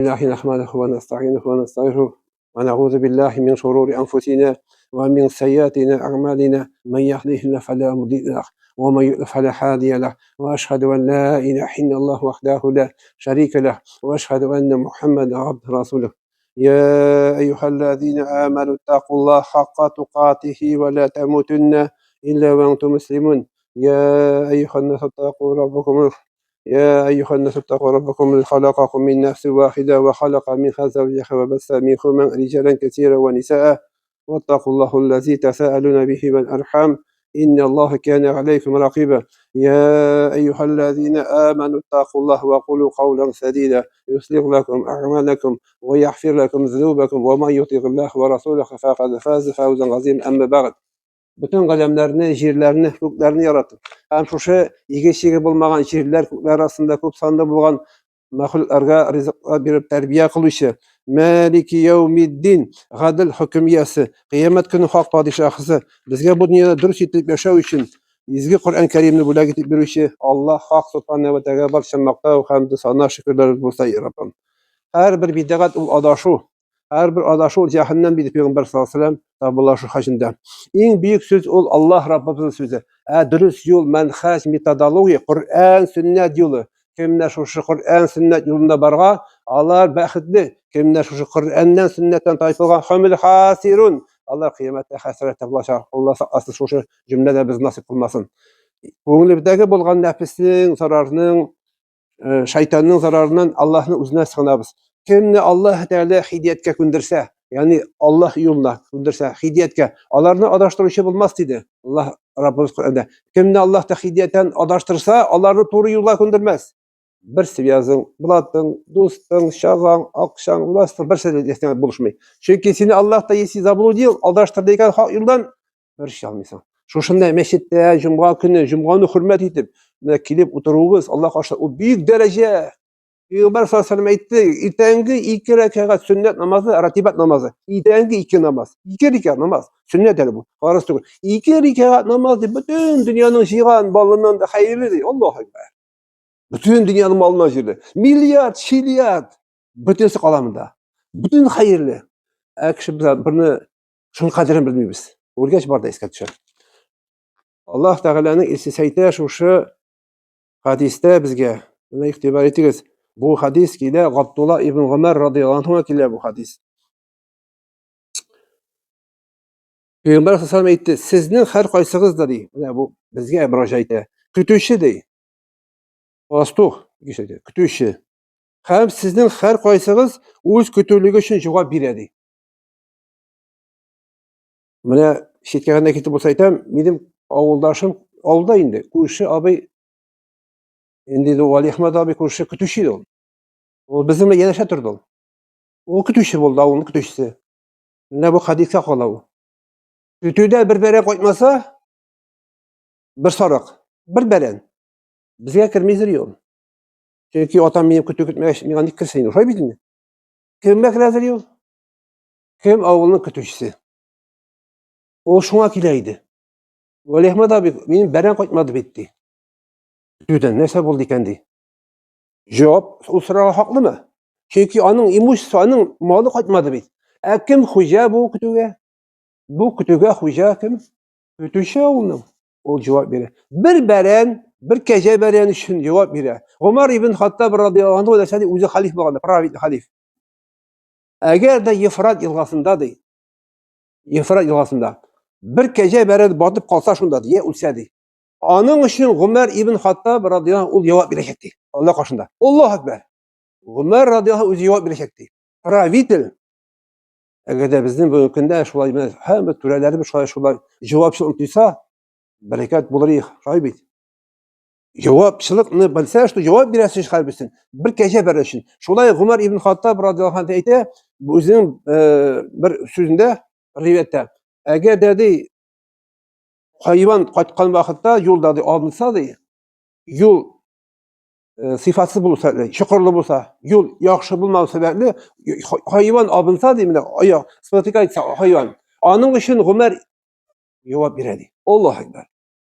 الله نحمده ونستعينه ونستغفره ونعوذ بالله من شرور أنفسنا ومن سيئات أعمالنا من يهده الله فلا مضل له ومن يضلل فلا هادي له وأشهد أن لا إله إلا الله وحده لا شريك له وأشهد أن محمدا عبده ورسوله يا أيها الذين آمنوا اتقوا الله حق تقاته ولا تموتن إلا وأنتم مسلمون يا أيها الناس اتقوا ربكم الذي خلقكم من نفس واحدة وخلق منها زوجها وبث منهما رجالا كثيرا ونساء واتقوا الله الذي تساءلون به والأرحام إن الله كان عليكم رقيبا يا أيها الذين آمنوا اتقوا الله وقولوا قولا سديدا يصلح لكم أعمالكم ويغفر لكم ذنوبكم ومن يطع الله ورسوله فقد فاز فوزا عظيما أما بعد. Bütün kalemlerini, jirlerini, köklerini yarattı. Hem şuşu yigişigi bulmagan jirler, kökler arasında köp sanda bulgan mahluklarga rızıklar berip terbiye kılışı. Maliki yevmiddin, gadil hükümiyesi, kıyamet günü hak padişahısı, bizge bu dünyada dürüst yetip yaşav için izgi Kur'an-ı Kerim'ni bula getip berişi Allah hak subhanahu ve teala barşamakta ve hamdü sana şükürler bulsa ya Rabbim. Her bir bidat ul adaşu, her bir adaşu cehennem bir Peygamber sallallahu aleyhi ve sellem tabulaşu haşında. En büyük söz ol Allah Rabbimizin sözü. Dürüst yol, menhaj, metodologiya, Kur'an, sünnet yolu. Kimler şu Kur'an, sünnet yolunda barga, Allah baxtli. Kimler şu Kur'an'dan, sünnetten tayfılgan hamil hasirun. Allah kıyamette hasrete bulaşar. Allah asıl şu cümlede biz nasip kılmasın. Ko'nglimizdagi bo'lgan nafsning zararının, şeytanın zararından Allah'ın özüne sığınabız. Kimni Allah Teala hidayetke kundirse, yani Allah yoluna kundirse, hidayetke, alarını adaştırışı bulmaz dedi. Allah Rabbimiz Kur'an'da. Kimni Allah da hidayetten adaştırsa, alarını doğru yola kundirmez. Bir seviyazın, bulatın, dostun, şağan, akşan, ulaştın, bir seviyazın buluşmayı. Çünkü seni Allah da yesi zabulu değil, adaştırdıyken hak yoldan bir şey almaysan. Şuşunda meşitte, cumğa günü, cumğanı hürmet edip, kilip oturuğuz, Allah karşıda o büyük derece. Peygamber sallallahu aleyhi ve sellem aytdı, ertengi 2 rekat sünnet namazı, ratibat namazı. Ertengi 2 namaz. 2 rekat namaz. Sünnet eli bu. Farz değil. 2 rekat namaz bütün dünyanın şiğan balından da hayırlıdır. Allahu ekber. Bütün dünyanın malına hayırlı. Milyar, şilyar. Bütünsi kalamında. Bütün hayırlı. Ekşi biz birini şunun kadrini bilmiyoruz. Urgeç barda esket düşer. Allah Teala'nın isi seyte şu hadiste bizge buna iktibar etiriz. Bu hadis kile Abdullah ibn Ömer radıyallahu anh kile bu hadis. Peygamber sallallahu aleyhi ve sellem aytdı, sizning har qaysınız da dey. Bu bizge müracaat kütüşü dey. Ostuq geçedi. Kütüşü. Hem sizning har qaysınız o'z kütülüğü üçün cevap beredi. Mana şetkaganda ketib bo'lsa aytam, mening avuldaşım avulda indi. Ko'shi abi endi Vali Ahmad abi ko'shi kütüşü edi. O bizimle yanaşa turdi. O kütüşü bo'ldi, avulning kütüşüsü. Ne bu hadisga qolav. Kütüde bir bere qo'ymasa bir sariq, bir beren. Bizga kirmaydir yo'q. Chunki otam meni kütü kutmash, men qanday kirsayin, o'shay bildingmi? Kimga kiradi yo'q? Kim avulning kütüşüsü. O şuna kilaydi. Vali Ahmad abi meni beren qo'ymadı bitti. Kütüden nesa bo'ldi ekan dey. Javob, u so'roqqa haqlimi? Chunki onun imущество, onun malı qo'ymadı bit. Kim xo'ja bu kütüge? Bu kütüge xo'ja kim? Kütüşü avulning. O cevap verir. Bir beren, bir gece beren üçün cevap verir. Ömer ibn Hattab radıyallahu anh o desedi o'zi xalif bo'lganda, pravit xalif. Agar da Yefrat yilg'asida dey. Yefrat yilg'asida bir gece beren botib qolsa shunda dey, o'lsadi. Onun üçün Ömer ibn Hattab radıyallahu anh o cevap verecekti. Allah qarşında. Allahu ekber. Ömer radıyallahu anh o cevap verecekti. Pravitil. Agar da bizning bugungi kunda shulay hamma türeleri bir shulay javobchi untuysa barakat bo'lar shoybit. Javobchilikni bilsa, shu javob berasiz qalbisin. Bir kecha berashin. Shulay Umar ibn Hattab radhiyallohu anhu aytdi, bu o'zining bir so'zida rivoyatda. Agar dedi hayvon qaytgan vaqtda yo'lda olinsa deydi. Yo'l sifatsiz bo'lsa, shukrli bo'lsa, yo'l yaxshi bo'lmasa sababli hayvon olinsa deydi, oyoq sifatga aytsa hayvon. Onun uchun Umar javob beradi. Allohu akbar.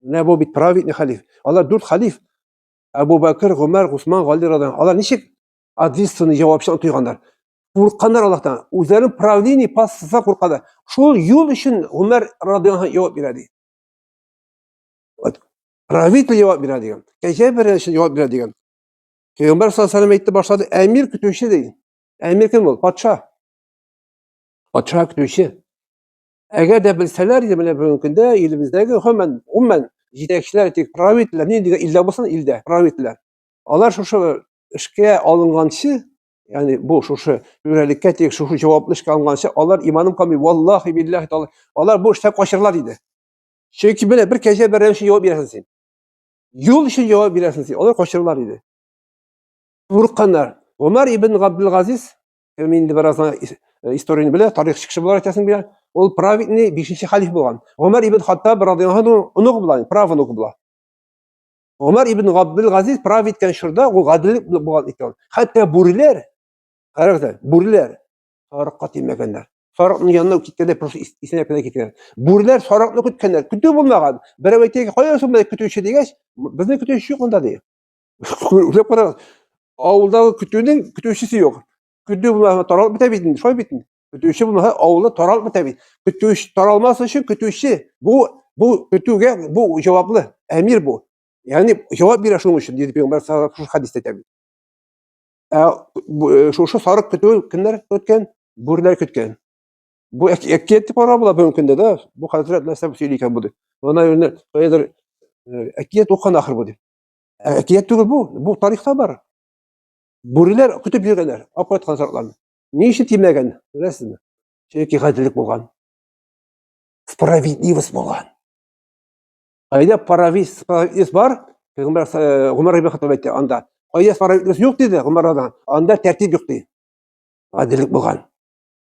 Ne bu bit pravit ne halif. Allah 4 halif. Abu Bakr, Ömer, Osman, Ali radıyallahu anh. Allah nişik Ответственный жауапчылык тойгандар. Курыкканнар Аллахтан. Үзләрен правление пассызга курыкканнар. Шул юл өчен Умар радиаллаһу җавап бирә ди. Вот. Правитель җавап бирә дигән. Кәҗә бер өчен җавап бирә дигән. Пәйгамбер саллаллаху алейһи әйтте башлады. Әмир көтүче ди. Әмир кем ул? Патша. Патша көтүче. Әгәр дә белсәләр иде менә бүгенге көндә илебездәге гомумән җитәкчеләр, тик правительләр, нинди илдә булсын илдә правительләр. Алар шушы эшкә алынганчы, ягъни бу шушы юрәлеккә тик шушы җаваплы эшкә алынганчы, алар иманым калмый, валлаһи биллаһи тәала, алар бу эштә качырлар иде. Чөнки менә бер кәҗә бәрән өчен җавап бирәсең син. Юл өчен җавап бирәсең син. Алар качырлар иде. Курыкканнар. Умар ибн Габдулгазиз, кем инде бераздан историяны белә, тарихчы кеше булар әйтәсең белә. Ул праведный 5-нче халиф булган. Умар ибн Хаттаб радиллаһу анһу онугы була, правнугы була. Умар ибн Габдулгазиз прав иткән чорда ул гадилlik булган икән. Хәтта бүреләр, карагыз, бүреләр сарыкка тимәгәннәр. Сарыкның янына киткәндә просто исенә кенә киткән. Бүреләр сарыкны көткәннәр. Көтү булмаган. Берәү әйтә, "Кая соң бу көтүче?" дигәч, "Безнең көтүче юк монда" ди. Уйлап карагыз. Авылдагы көтүнең көтүчесе юк. Көтү булмаса таралып бетә бит инде, шулай бит. Көтүче булмаса авылда таралып бетә бит. Көтүче таралмас өчен көтүче бу көтүгә бу җаваплы. Әмир бу. Ягъни җавап бирә шуның өчен диде Пәйгамбер саллаллаху алейһи хәдистә әйтә бит. Шушы сарык көтү кемнәр көткән? Бүрләр көткән. Бу әкият дип карап була бүгенге көндә дә. Бу хәзрәт нәрсә сөйли икән бу ди. Ана юлны каядыр әкият укыган ахыр бу ди. Әкият түгел бу. Бу тарихта бар. Бүреләр көтеп йөргәннәр, апайткан сарыкларны. Ни өчен тимәгән? Беләсезме? Чөнки гаделлек булган. Справедливость булган. Кайда справедливость бар? Пәйгамбер Умар ибн Хаттаб әйтте анда. Кайда справедливость юк диде Умардан. Анда тәртип юк ди. Гаделлек булган.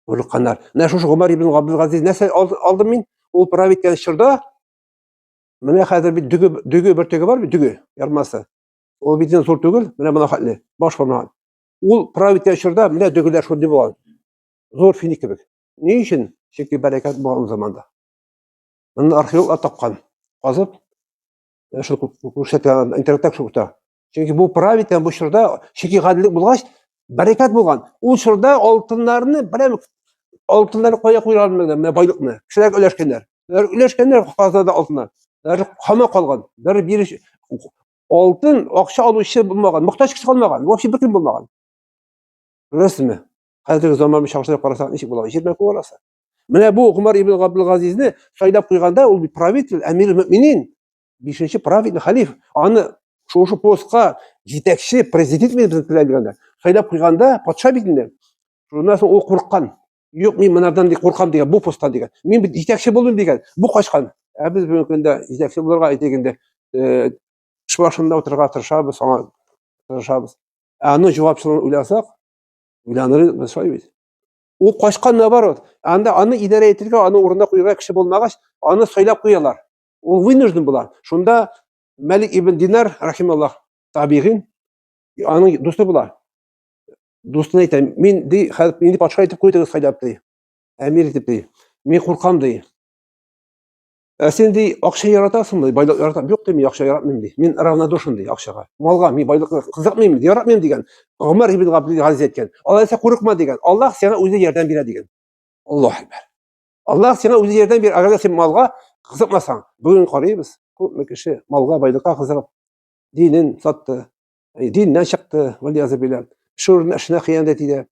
Курыкканнар. Менә шушы Умар ибн Габдулгазиз нәрсә алды мин? Ул прав иткән чорда менә хәзер бит дүге бер төге бар бит, дүге ярмасы. Ул бит зур түгел, менә моны хәтле. Баш формаган. Ул прав иткән чорда менә дүгеләр шундый булган. Зур финик кебек. Ни өчен? Чөнки бәрәкәт булган заманда. Моны археологлар тапкан. Казып, шул күрсәткән интернетта шута. Чөнки бу прав иткән бу чорда чөнки гаделлек булгач, бәрәкәт булган. Ул чорда алтыннарны, беләм, алтыннарны кая куйган менә байлыкны. Кешеләр өләшкәннәр. Өләшкәннәр казада алтыннар. Хама калган. Бер бириш алтын акча алучы булмаган, мохтаҗ кеше калмаган, вообще беркем булмаган. Беләсезме? Хәзерге заман шахсына карасак ничек була? 20 куласа. Менә бу Умар ибн Габдулгазизне сайлап куйганда ул правитель, әмир мөэминин, 5-нче правитель, халиф. Аны шушы постка җитәкче президент безне теләгәндә. Сайлап куйганда патша бит инде. Шуннан соң ул курыккан. Юк, мин монардан дип куркам дигән, бу постта дигән. Мин бит җитәкче булдым дигән. Бу качкан. Без бүгенге көндә җитәкче булырга әйтегәндә, эш башында утырырга тырышабыз, аңа тырышабыз. Аны җавапчылыгын уйласак, уйланырбыз шулай бит. Ул качкан наоборот. Анда аны идарә итәргә, аны урынына куярга кеше булмагач, аны сайлап куялар. Ул вынужден була. Шунда Малик ибн Динар рахималлаһ табигин, аның дусты була. Дустына әйтә, мин ди, мине патша итеп куйдыгыз сайлап ди. Әмир итеп ди. Мин куркам ди. Сен ди, акча яратасыңмы? Байлык яратам. Юк ди, мин акча яратмыйм ди. Мин равнодушен ди акчага. Малга, мин байлыкка кызыкмыйм ди, яратмыйм дигән. Умар ибн Габдулгазиз әйткән. Алай булса курыкма дигән. Аллаһ сиңа үзе ярдәм бирә дигән. Аллаһу акбар. Аллаһ сиңа үзе ярдәм бирә. Әгәр син малга кызыкмасаң, бүген карыйбыз. Күпме кеше малга, байлыкка кызыгып динен сатты. Диннән чыкты, валиязы билlah. Шурны эшенә хыянәт итә.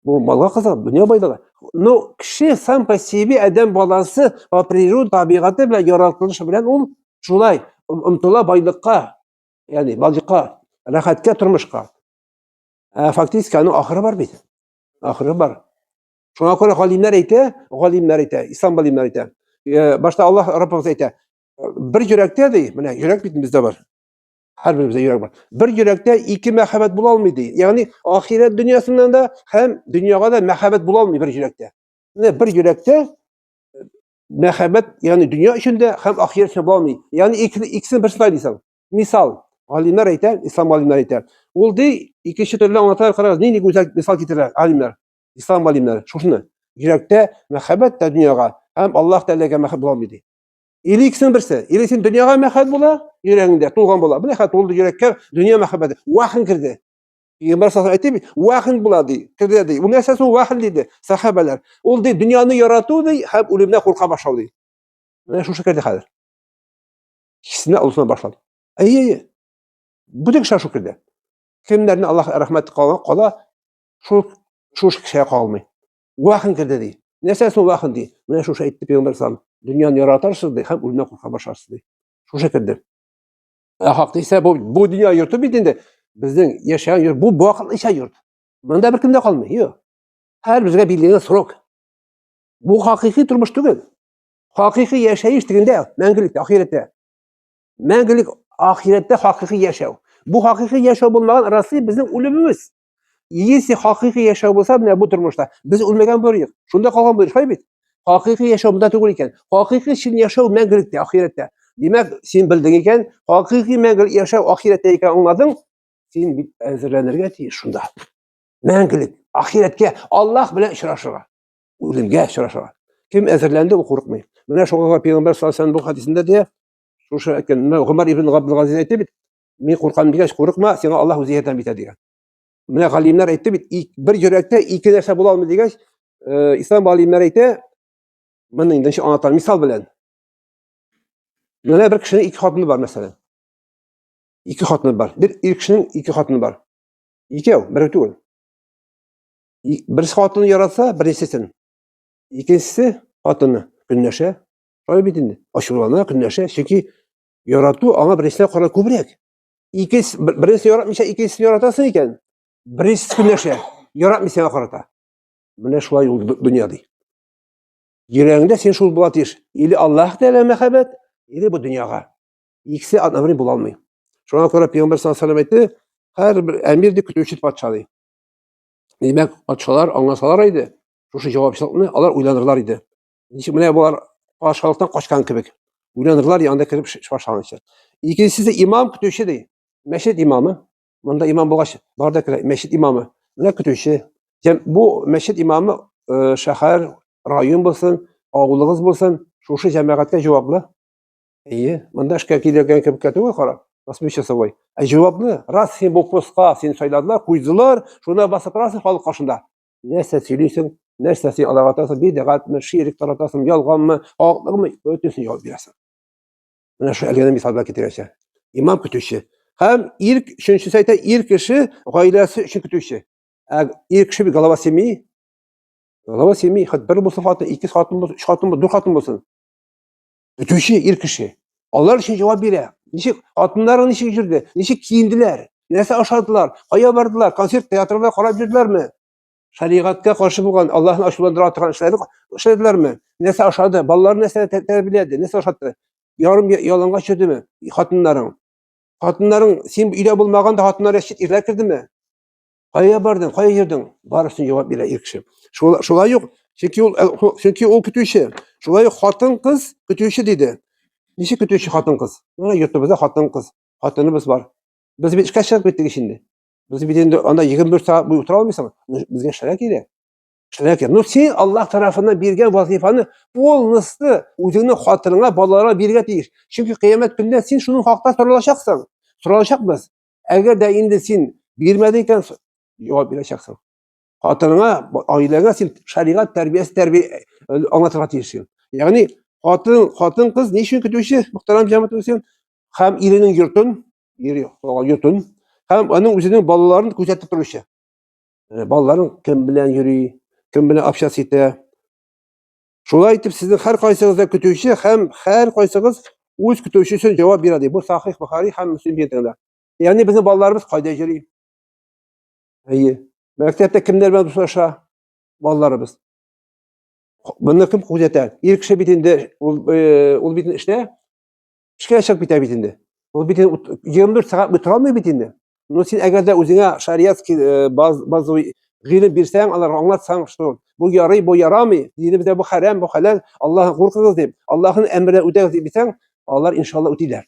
Бу малга кызыгып, дөнья байлыгы. Но кеше сам по себе адәм баласы по природе, табигаты белән яратылышы белән ул шулай омтыла байлыкка, ягъни балыкка, рәхәткә, тормышка. Фактически аның ахыры бар бит. Ахыры бар. Шуңа күрә галимнәр әйтә, ислам галимнәре әйтә. Башта Аллаһ Раббыбыз әйтә. Бер йөрәктә ди, менә йөрәк бит бездә бар. Һәрберебездә йөрәк бар. Бер йөрәктә ике мәхәббәт була алмый ди. Ягъни ахират дөньясында да һәм дөньяга да мәхәббәт була алмый бер йөрәктә. Менә бер йөрәктә мәхәббәт, ягъни дөнья өчен дә һәм ахират өчен була алмый. Ягъни икесен бер сылай дисәң. Мисал, галимнәр әйтә, ислам галимнәре әйтә. Ул ди, икенче төрле аңлаталар, карагыз, нинди гүзәл мисал китерә галимнәр, ислам галимнәре. Шушыны. Йөрәктә мәхәббәт тә дөньяга һәм Аллаһ Тәгаләгә мәхәббәт була алмый ди. Или икесен берсе, или син дөньяга мәхәббәт була, йөрәгеңдә тулган була. Менә хәт тулды йөрәккә дөнья мәхәббәте. Вахын кирде. Peygamber sallallahu aleyhi ve sellem aytdı, "Vahyin buladi, kirdi." Bu nesası vahyin dedi sahabeler. Ol dedi dünyani yaratdı dedi, hem ölümden korka başladı. Mana şu şekilde hazır. İkisini olsun başladı. İyi. Bu da şaşı kirdi. Kimlerin Allah rahmeti kala şu şeye kalmay. Vahyin kirdi dedi. Nesası vahyin dedi. Mana şu şey aytdı Peygamber sallallahu aleyhi ve sellem. Dünyani yaratarsınız dedi, hem ölümden korka başlarsınız dedi. Şu şekilde. Haqda ise bu dünya yurtu bitinde bizning yaşayan yurt bu vaqtli isha yurt. Bunda bir kimde kalmıyor. Yo'q. Her bizga belgilangan srok. Bu haqiqiy turmush tugul. Haqiqiy yashayish deganda mangulik oxiratda. Mangulik oxiratda haqiqiy yashaw. Bu haqiqiy yashaw bo'lmagan rossiya bizning o'limimiz. Yesi haqiqiy yashaw bo'lsa, mana bu turmushda biz o'lmagan bo'laylik. Shunda qolgan bo'lish qo'ybit. Haqiqiy yashaw bunda tugul ekan. Haqiqiy shin yashaw mangulikda oxiratda. Demak, sen bilding ekan, haqiqiy mangulik yashaw oxiratda ekan anlading. Sen hazırlanırga tiyиш shunda. Mangulik oxiratga Alloh bilan uchrashishga, o'limga uchrashishga. Kim hazırlandı u qo'rqmaydi. Mana shunga Payg'ambar sollallohu alayhi vasallam bu hadisida de shu aytgan, Umar ibn Abdulaziz aytdi bit, "Men qo'rqaman degach qo'rqma, senga Alloh o'zi yordam beradi" degan. Mana alimlar aytdi bit, bir yurakda ikki narsa bo'la olmaydi degach, islom alimlari aytdi, mana endi shu anlatar misol bilan. Mana bir kishining ikki xotini bor masalan. İki xotini bor. Bir kishining ikki xotini bor. Ikkov, biri tugul. Birisi xotinni yaratsa, birinchisi. İkincisi xotini kunlasha. Shoy bitindi. Ashurana kunlasha, chunki yaratу ona birinchisidan qora ko'proq. Birinchisi yaratmasa, ikkinchisini yaratasan ekan. Birinchisi kunlasha, yaratmasa qarata. Mana shulay dunyoda. Yuragingda sen shul bo'latish. Ili Alloh taolo muhabbat, ili bu dunyoga. İkisi anavrin bo'la olmaydi. Şuna ko'ra Payg'ambar sollallohu alayhi vasallam aytdi, har bir amirni kutuvchi podshoh. Demak, podsholar anglasalar edi, shu javobchilikni ular o'ylanirlar edi. Mana bular podshohlikdan qochgan kibik. O'ylanirlar, yonida kirib boshlanishdi. Ikkinchisi imom kutuvchi deydi. Masjid imomi. Bunda imom bo'lgach, borda masjid imomi. Mana kutuvchi. Bu masjid imomi shahar, rayon bo'lsin, og'ullig'iz bo'lsin, shu jamoatga javobli. Bunda ishga kelgan kibik ketdi qara. Nasıl bir şey savay? Cevaplı. Ras sen bu posta seni sayladılar, kuydular. Şuna basıp rasın halk karşında. Neyse söylüyorsun, neyse sen Allah'a atasın, bir dikkat mı, şiirik taratasın, yalgan mı, haklık mı, ötüsün yol bilesin. Buna şu elgene misalda getireceğim. İmam kütüşü. Hem şunçu sayta ilk kişi, gailesi için kütüşü. İlk kişi bir galava semi. Galava semi, bir bulsun hatun, iki hatun bulsun, üç hatun bulsun, dört hatun bulsun. Kütüşü ilk kişi. Allah için cevap verir. Nişik hatunların nişik yürüdü, nişik kiyindiler, nese aşardılar, kaya vardılar, konsert tiyatroda qarab yurdilar mı? Şariatga qarşı bo'lgan Allohni ashurlandira turgan ishlarni ishlaydilar mı? Nese aşadı, balalarni nese terbiledi, nese aşadı? Yarım yalanga chirdimi xotinlaring? Xotinlaring sen uyda bo'lmaganda xotinlar eşit erlar kirdimi? Kaya barding, kaya yurding? Barısini javob berar kishi. Shulay yo'q. Chunki u kutuvchi. Shulay yo'q, xotin qiz kutuvchi dedi. Nişi kütüşü hatun kız. Mana yurtimizda hatun kız. Hatunimiz var. Biz bir ishga chiqib ketdik şimdi. Biz bir endi onda 24 saat bo'yi o'tira olmaysan. Bizga sharak kerak. Sharak kerak. Sen Alloh tarafidan bergan vazifani polnosti o'zingning xotiningga, bolalarga berga tegish. Chunki qiyomat kunida sen shuning haqida so'ralashaqsan. So'ralashaqmiz. Agarda endi sen bermading ekan, javob berashaqsan. Xotiningga, oilaga sen shariat tarbiyasi anlatırga tegishsin. Ya'ni xotin qiz ne uchun kutuvchi muhtaram jamoat bo'lsin, ham erining yurtun, ham uning o'zining bolalarini kuzatib turuvchi. Bolalaring kim bilan yuri, kim bilan общаться etadi. Shulay aytib sizning har qaysingizni kutuvchi ham har qaysingiz o'z kutuvchi uchun javob beradi. Bu Sahih Buxoriy ham Muslim keltirdi. Ya'ni bizning bolalarimiz qayda yuri? Maktabda kimlar bilan do'stlasha? Bolalarimiz. Buni kim kuzatadi? İlk kishi bitindi, ul bitindi ishda, ishga chiqib ketadi bitindi. Ul bitindi 24 soat o'tira olmaydi bitindi. Sen agarda o'zingga shariat ba'zi g'ilm bersang, ularga anglatsang, bu yoray, bu yaramaydi. Dinimizda bu haram, bu halal, Allohni qo'rqingiz deb, Allohning amridan o'tasiz deb desang, ular inshaalloh o'tadilar.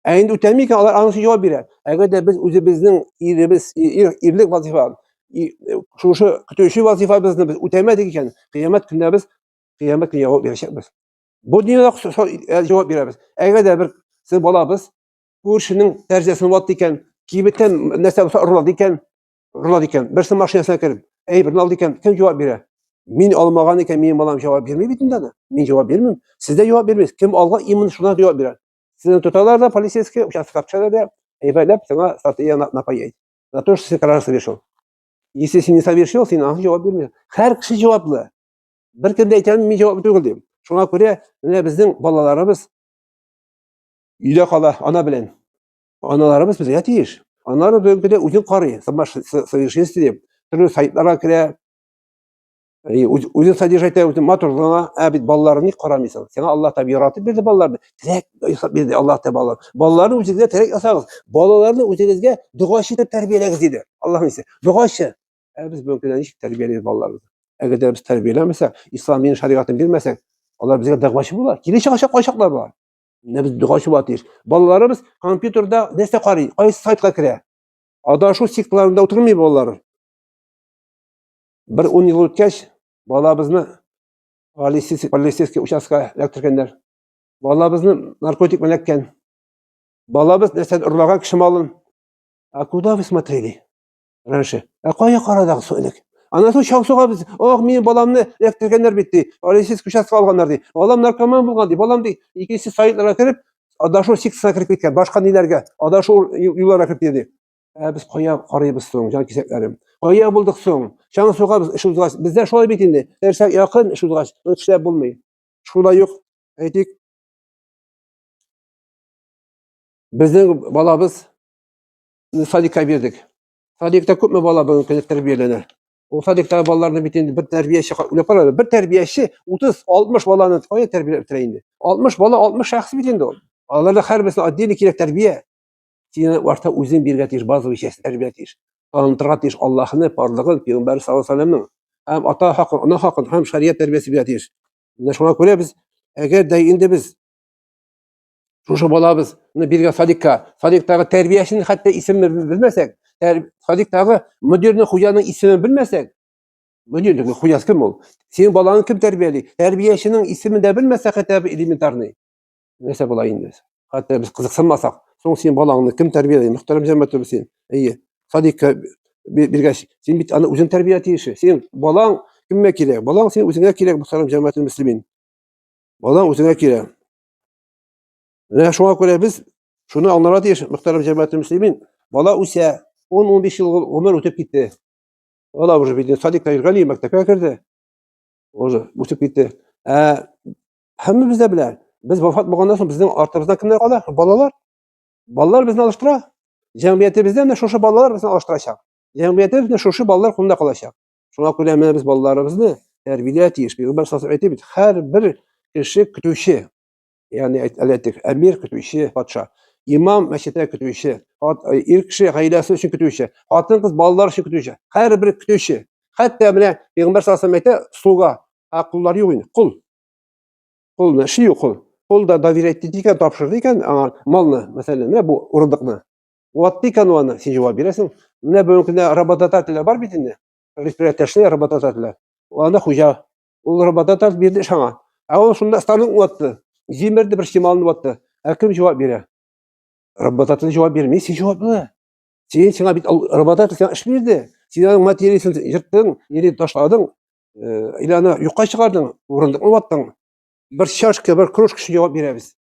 Endi o'tamaykan, ular ana shu javob beradi. Agarda biz o'zimizning erlik vazifani, shu kutuvchi vazifamizni biz o'tamadik ekan, qiyomat kunida biz qiyomat kuni javob berishimiz. Bu dunyoda javob beramiz. Agarda bir siz bolamiz ko'rshining darajasini oldi ekan, kiyibdan narsa bo'lsa uriladi ekan, ұрылады екен, бірсі машинасына кіріп, біrini алды екен, кім жауап береді? Мен алмаған екен, менің балам жауап бермей бетін дады. Мен жауап бермеймін. Сіз де жауап бермейсіз. Кім алған, именно шuna жауап береді. Сізді тұталар да полицейский участокқа түседі де, айбайлап саңа статья напаяйды. За то, что ты краж совершил. Если сен не совершил, сен жауап бермейді. Әр кіші жауаплы. Бір кімде айтамын, мен жауап түгіл деймін. Шуңа көре, міне біздің балаларымыз үйде қала, ана білен. Аналарымыз бізге тиіш. Аналар бөлімде өзін қарай, совершенстве деп, түрлі сайтларға кіре, өзін содержать өзін моторлығына, бит балаларын не қарамайсың. Сен Аллах та яратып берді балаларды, тірек берді Аллах та балалар. Балаларын өзіңізге тірек жасаңыз. Балаларны өзіңізге дұғашы етіп тәрбиелеңіз дейді. Аллах несі, дұғашы. Біз бөлімден ешік тәрбиелейді балаларымызды. Әгерде біз тәрбиелемесек, ислам менің шариғатын бермесек, олар бізге дұғашы болар. Келешек қашақлар бар. Біз дұғашы болады. Балаларымыз компьютерда нәрсе қарайды, қайсы сайтқа кіре. Адашу секталарында отырмай балалар. Бір 10 жыл өткеш, балабызны полицейский участокқа іліктіргендер. Балабызны наркотик мінеккен. Балабыз нәрседен ұрлаған кіші малын. А куда вы смотрели раньше? Қая қарадағы сөйлек? Анасы шаңсуға біз, менің баламны іліктіргендер бетті, полицейский участокқа алғандар дейді. Балам наркоман болған дейді. Балам дейді, екінші сайтларға кіріп, адашу сектасына кіріп кеткен, башқа нелерге, адашу юларға кіріп деді. Біз қоя қарайбыз соң, жан кесеклерім. Қоя болдық соң, шаңсуға біз іш ұзғаш. Біздер шолай бетінде, әрсәк яқын іш ұзғаш, өтішлер болмай. Шулай yok, әйтек. Біздің балабыз садикқа бердік. Садикта көпме бала бүгін тәрбиеленер. Ол садиктағы балалардың бетінде бір тәрбиеші, бір тәрбиеші 30-60 баланы қоя тәрбиелеп бітірейінді. 60 бала, 60 шақсы бетінде ол. Аларда әр бірісіне отдельный керек тәрбие. Сені уақытта өзің берге тиіш, базовый часть тәрбие тиіш. Танытырға тиіш Аллахыны, парлығын, Пейғамбар саллаллаху алейхи ва салламның, һәм ата хақын, ана хақын, һәм шариғат тәрбиесі бере тиіш. Шуңа күрә біз, әгәр дә инде біз шушы балабыз берге садиктағы тәрбиешінің хәтта исемен білмәсәк, садиктағы мөдирнең хуҗаның исемен білмәсәк, мөдирнең хуҗасы кем ул? Сенің баланы кем тәрбиелей? Тәрбиешінің исемен дә белмәсәк, хәтта элементарный. Нәрсә була инде? Хәтта біз кызыксынмасак, соң сен балаңны кем тәрбиелей? Мөхтәрәм җәмәгать сен. Садикка биргәч, сен бит аны үзең тәрбия тиеше. Сен балаң кемгә кирәк? Балаң сен үзеңә кирәк, мөхтәрәм җәмәгать мөслимин. Балаң үзеңә кирәк. Менә шуңа күрә без шуны аңларга тиеш, мөхтәрәм җәмәгать мөслимин. Бала үсә, 10-15 ел гомер үтеп китте. Бала уже бит садикка йөргән, мәктәпкә керде. Уже үтеп китте. Һәммәбез дә белә. Без вафат булганнан соң безнең артыбыздан кемнәр кала? Балалар. Балалар безне алыштыра. Җәмгыятебездә менә шушы балалар безне алыштырачак. Җәмгыятебездә шушы балалар кулында калачак. Шуңа күрә менә без балаларыбызны тәрбияләп тиеш. Пәйгамбәр саллаллаху алейхи ва саллям әйтә бит, һәр бер кеше көтүче. Ягъни әйтик, әмир көтүче, патша, имам мәчеттә көтүче, ир кеше гаиләсе өчен көтүче, хатын кыз балалар өчен көтүче. Һәр бер көтүче. Хәтта менә Пәйгамбәр саллаллаху алейхи ва саллям әйтә, слуга, куллар юк инде, кул. Кул мәши юк кул. Кул да доверять икән, тапшырды икән малны, мәсәлән, менә бу урындыкны. Ватты икән аны, син җавап бирәсең. Менә бүгенгә работодатель бар бит инде. Предприятие работодатель. Аны хуҗа, ул работодатель бирде шаңа. Ул шунда станок ватты. Җимерде бер чималны ватты. Кем җавап бирә? Работодатель җавап бирмәй, син җавап бир. Сиңа бит работодатель сиңа эш бирде. Син материалсын җырттың, или ташладың, иланы юкка чыгардың, урындыкны ваттың. Bir şaşka, bir kruşka cevap veririz.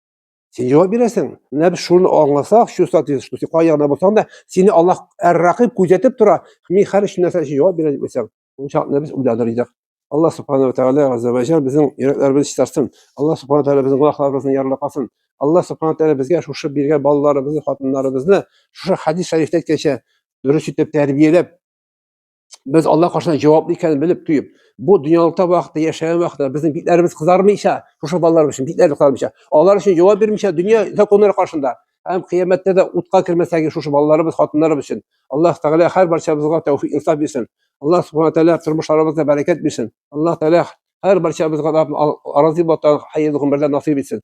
Sen cevap verirsin. Ne bir şunu anlasak, şu satıyorsun, şu kayağına bulsan da seni Allah rakip gözetip tura. Mi her işin nasıl cevap verecek mesela. Onun için ne biz uyandıracak. Allah subhanahu ve teala azze ve celle bizim yüreklerimizi çıkarsın. Allah subhanahu ve teala bizim kulaklarımızın yararlı kalsın. Allah subhanahu ve teala bizge şu birge ballarımızı, hatunlarımızı şu hadis-i şerifte geçe dürüst etip terbiyelep biz Allah karşısında cevaplı iken bilip duyup bu dünyalıkta vaxtda yaşayan vaxtda bizim bitlerimiz kızarmayışa, şu ballar için bitler kızarmayışa. Allah için cevap vermişe dünya zakonları karşında. Hem kıyamette de utka kirmeseki şu ballarımız, hatunlarımız için. Allah Teala her barçamızga tevfik insaf versin. Allah subhanahu teala turmuşlarımızda bereket versin. Allah Teala her barçamızga arazi battan hayırlı ömürler nasip etsin.